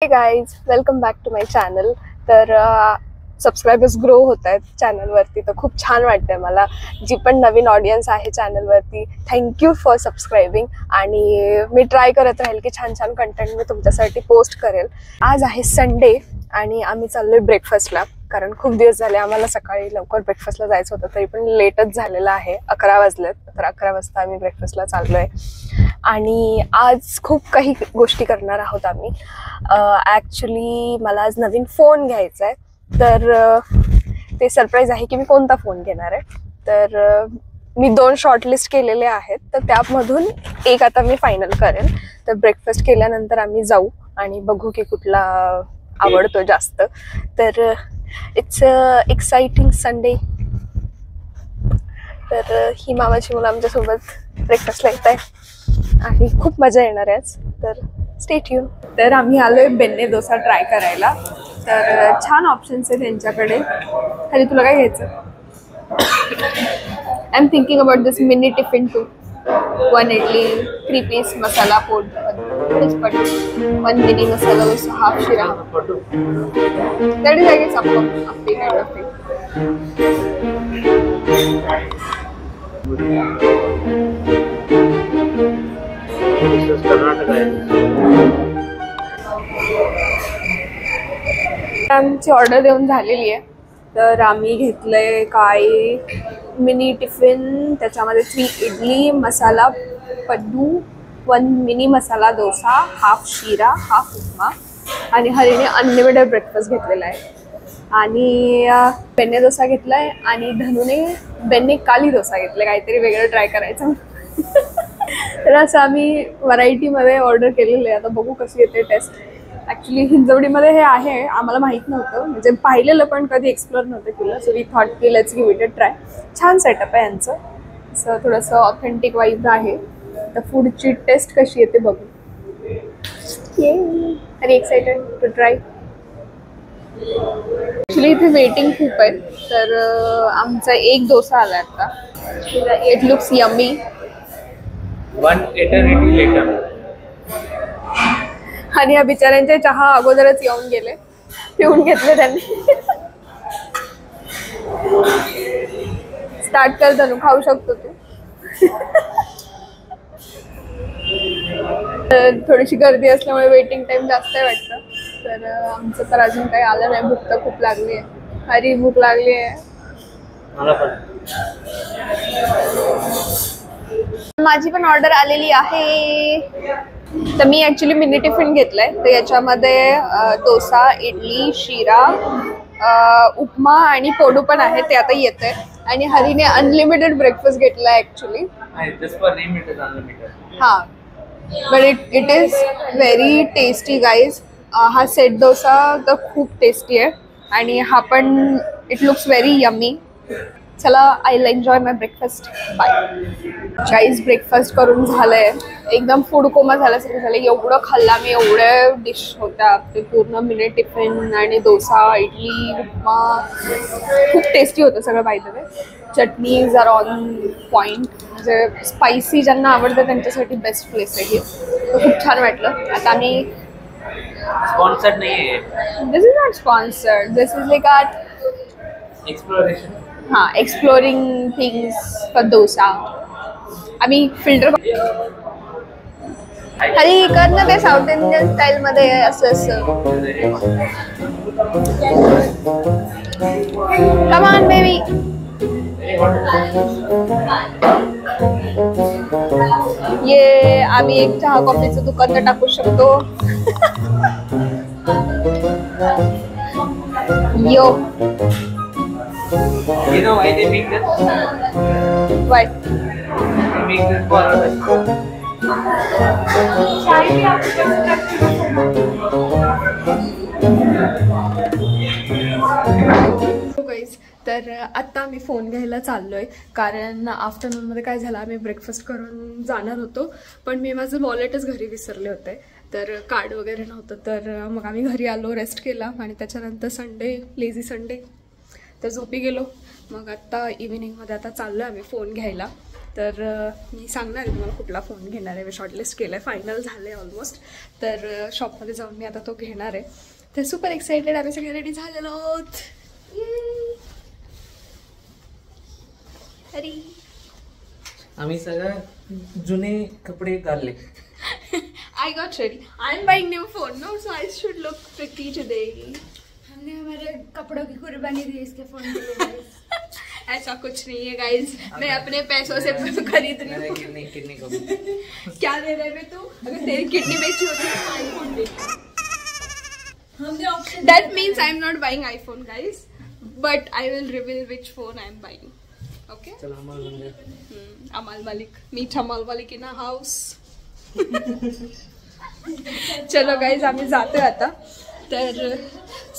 हे guys, welcome back to my channel. तर subscribers grow होत आहेत चॅनलवरती, तर खूप छान वाटतंय मला. जी पण नवीन ऑडियन्स आहे चॅनलवरती, थँक्यू फॉर सबस्क्रायबिंग. आणि मी ट्राय करत राहील की छान छान कंटेंट मी तुमच्यासाठी पोस्ट करेल. आज आहे संडे आणि आम्ही चाललोय ब्रेकफास्टला, कारण खूप दिवस झाले आम्हाला सकाळी लवकर ब्रेकफास्टला जायचं होतं, तरी पण लेटच झालेलं आहे. 11 वाजलेत, तर 11 वाजता आम्ही ब्रेकफास्टला चाललोय. आणि आज खूप काही गोष्टी करणार आहोत आम्ही. ॲक्च्युली मला आज नवीन फोन घ्यायचा आहे, तर ते सरप्राईज आहे की मी कोणता फोन घेणार आहे. तर मी 2 शॉर्टलिस्ट केलेले आहेत, तर त्यामधून एक आता मी फायनल करेन. तर ब्रेकफास्ट केल्यानंतर आम्ही जाऊ आणि बघू की कुठला आवडतो जास्त. तर इट्स एक्साइटिंग संडे. तर ही मामाची मुलं आमच्यासोबत ब्रेकफास्टला येत आहे आणि खूप मजा येणार आहे आज. तर स्टे ट्यून. तर आम्ही आलोय बेन्ने डोसा ट्राय करायला. तर छान ऑप्शन्स आहेत त्यांच्याकडे. खाली तुला काय घ्यायचं? I am thinking about this mini tiffin too. 1 idli, 3 piece masala पोट, 1 mini masala dosa, half shira. That is, I guess, appy kind of thing. आमची ऑर्डर देऊन झालेली आहे. तर आम्ही घेतलंय काय मिनी टिफिन, त्याच्यामध्ये 3 इडली, मसाला पड्डू, 1 मिनी मसाला डोसा, हाफ शिरा, हाफ उपमा. आणि हरीने अनलिमिटेड ब्रेकफास्ट घेतलेला आहे. आणि बेन्ने डोसा घेतलाय आणि धनुने बेन्ने काली डोसा घेतलाय, काहीतरी वेगळं ट्राय करायचं. तर असं आम्ही व्हरायटीमध्ये ऑर्डर केलेलं आहे. आता बघू कशी येते टेस्ट. ॲक्च्युली हिंजवडीमध्ये हे आहे, आम्हाला माहीत नव्हतं, म्हणजे पाहिलेलं पण कधी एक्सप्लोर नव्हतं केलं. सो वी थॉट की let's give it a try. छान सेटअप आहे यांचं, असं थोडंसं ऑथेंटिक वाईब आहे. तर फूडची टेस्ट कशी येते बघू. अरे एक्साइटेड टू ट्राय. ॲक्च्युली इथे वेटिंग खूप आहे. तर आमचा एक डोसा आला आता. It looks yummy. 1 eternity later. आणि या बिचाऱ्यांचे चहा अगोदरच येऊन गेले, पिऊन घेतले त्यांनी. स्टार्ट कर धनू, खाऊ शकतो तू. तर थोडीशी गर्दी असल्यामुळे वेटिंग टाइम जास्त आहे वाटतं. तर आमचं तर अजून काही आलं नाही. भूक तर खूप लागली आहे. अरे भूक लागली आहे मला पण. माझी पण ऑर्डर आलेली आहे. तर मी ॲक्च्युली मिनी टिफिन घेतलाय. तर याच्यामध्ये डोसा, इडली, शिरा, उपमा आणि पोडू पण आहे, ते आता येत आहे. आणि हरीने अनलिमिटेड ब्रेकफास्ट घेतला आहे ॲक्च्युली. हां, but it is very tasty guys. हा सेट डोसा तर खूप टेस्टी आहे आणि हा पण इट लुक्स व्हेरी यम्मी. चला, I will enjoy my breakfast. Bye guys. Breakfast करून झालंय, एकदम फूड कोमा झाल्यासारखं झालं. एवढं खाल्ला मी, एवढ्या डिश होत्या. ते पूर्ण मिनी टिफिन आणि डोसा, इडली, उपमा खूप टेस्टी होतं सगळं. By the way, chutneys are on point. म्हणजे स्पायसी ज्यांना आवडतं त्यांच्यासाठी बेस्ट प्लेस आहे ही. तर खूप छान वाटलं. आता आम्ही स्पॉन्सर्ड नाही आहे. This is not sponsored. This is like our exploration. हां, एक्सप्लोरिंग थिंग्स फॉर डोसा. आम्ही फिल्टर हरी कर ना, ते साऊथ इंडियन स्टाईलमध्ये असं असं. Come on baby. ये आम्ही एक चहा कॉफीचं दुकान तर टाकू शकतो. यो. You know why they make this? Why? They make this for तर आत्ता आम्ही फोन घ्यायला चाललोय, कारण आफ्टरनूनमध्ये काय झालं, आम्ही ब्रेकफास्ट करून जाणार होतो, पण मी माझं वॉलेटच घरी विसरले होते. तर कार्ड वगैरे नव्हतं. तर मग आम्ही घरी आलो, रेस्ट केला आणि त्याच्यानंतर संडे, लेझी संडे, तर झोपी गेलो. मग आत्ता इव्हिनिंगमध्ये आता चाललो आम्ही फोन घ्यायला. तर मी सांगणार आहे तुम्हाला कुठला फोन घेणार आहे. मी शॉर्टलिस्ट केलं आहे, फायनल झालं आहे ऑलमोस्ट. तर शॉपमध्ये जाऊन मी आता तो घेणार आहे. तर सुपर एक्सायटेड, आम्ही सगळे रेडी झालेलो आहोत. अरे आम्ही सगळं जुने कपडे घालले. I got ready. I'm buying new phone, no? So I should look pretty today. हमने हमारे कपड़ों की कुर्बानी दी इसके फोन के लिए. ऐसा कुछ नहीं है गाइज, मैं अपने पैसों से खरीद रही हूँ. किडनी को क्या दे रहे हैं तू? अगर तेरी किडनी बेची होती तो iPhone they. That means I'm not buying iPhone, guys. But I will reveal which phone I'm buying. Okay? चला अमाल बन गया. अमाल Malik, meet Amaal Malik in a house. चलो गाइज, आम्ही जातोय आता. तर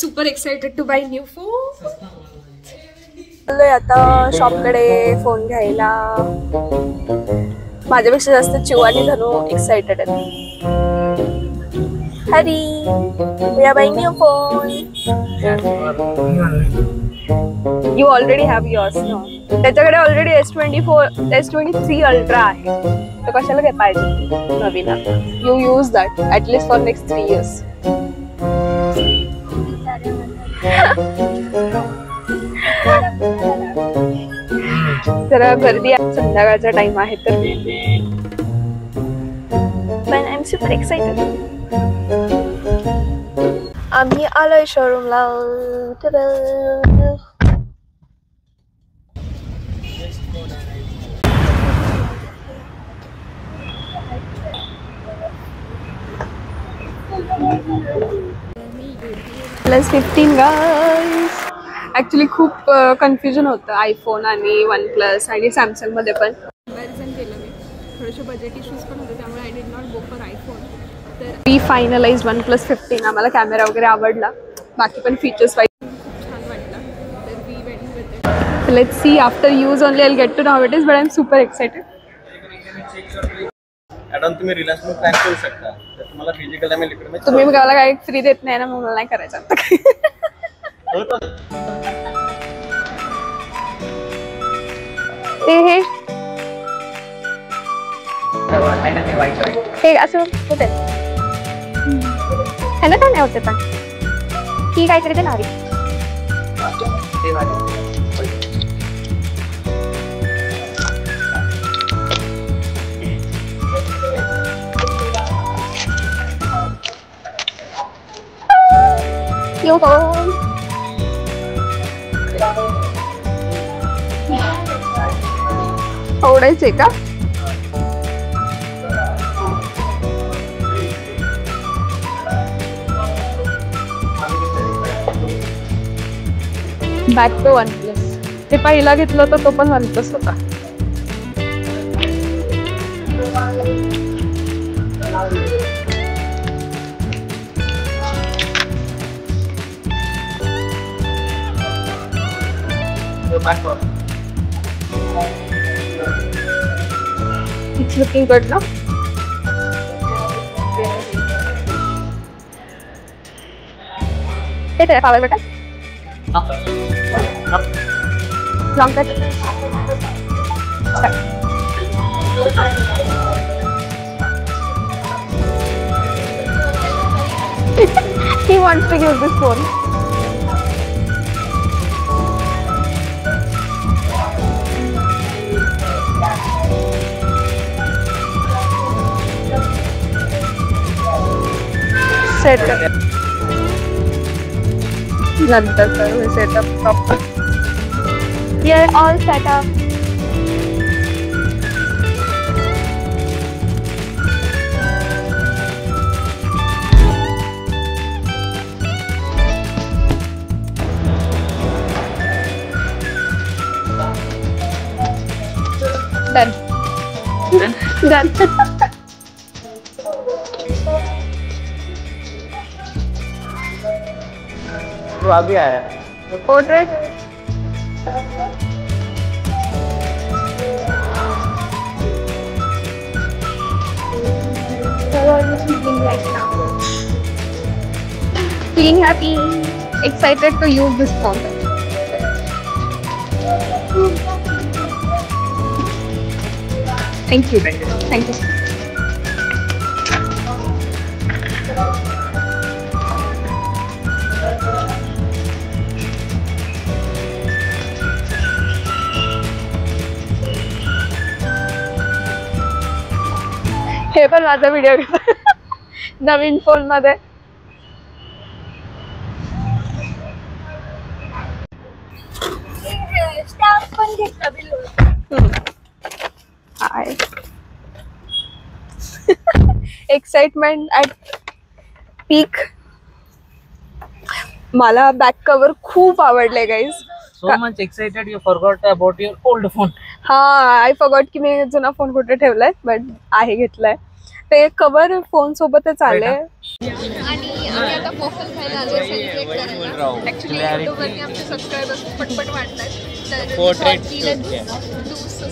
super excited to buy new phone. चाललोय आता शॉपकडे फोन घ्यायला. माझ्यापेक्षा जास्त चिव आणि धनू एक्साइटेड आहेत. Hari, we are buying new phone. You already have yours no. त्याच्याकडे ऑलरेडी S23 अल्ट्रा आहे, तर कशाला काय पाहिजे नवीन. You use that at least for next 3 years. जरा गर्दी आहे, संध्याकाळचा टाइम आहे, तर पण आय एम सुपर एक्साइटेड. आम्ही आलोय शोरूमला. +15 गाईज. ॲक्च्युली खूप कन्फ्युजन होतं आयफोन आणि OnePlus आणि सॅमसंगमध्ये पण. कंपॅरिझन केलं मी. थोडेसे बजेट इश्यूज पण होते, त्यामुळे I did not go for iPhone. तर वी फायनलाइज OnePlus 15. आम्हाला कॅमेरा वगैरे आवडला, बाकी पण फीचर्स वाईज खूप छान वाटलं. तर we went with it. Let's see after use only I will get to know how it is, but I am super excited. Add on तुम्ही रिलायन्समध्ये प्लॅन करू शकता. तर तुम्हाला फिजिकल डॅमेज लिक्विड तुम्ही मला काही फ्री देत नाही ना, मग मला नाही करायचं आता. हे असं होते ह्याला काय नाही होते, पण ही काहीतरी ते नाही. आवडायचंय का? Back to OnePlus. ते पहिला घेतलं होतं तो पण OnePlus होता. It's looking good now. Hit the power button. Long cut. Start. He wants to use this phone. Set. नंतर सर्व setup proper. We are all set up. Done. Done. तो अभी आया portrait. Feeling happy, excited to use this phone. Thank you thank you. हे पण माझा video नवीन phone मध्ये. Staff पण घेतला बिल. हाय. एक्साइटमेंट ॲट पीक. मला बॅक कव्हर खूप आवडले guys. So much excited you forgot about your old phone. हा, आय फॉगॉट की मी जुना फोन कुठे ठेवलाय, बट आहे घेतलाय. ते कव्हर फोन सोबतच आले. आणि आम्ही आता वॉफल खायला आलो सेलिब्रेट करायला. ऍक्च्युली युट्यूबवरती आमचे सबस्क्रायबर्स पटपट वाढतात, तर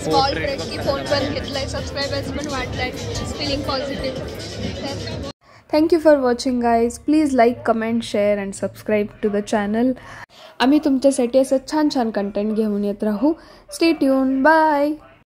स्मॉल ट्रेक की फोन पण घेतलाय, सबस्क्रायबर्स पण वाढलाय. Feeling positive. Thank you for watching guys. Please like, comment, share and subscribe to the channel. आम्ही तुमच्यासाठी असं छान छान कंटेंट घेऊन येत राहू. Stay tuned. Bye.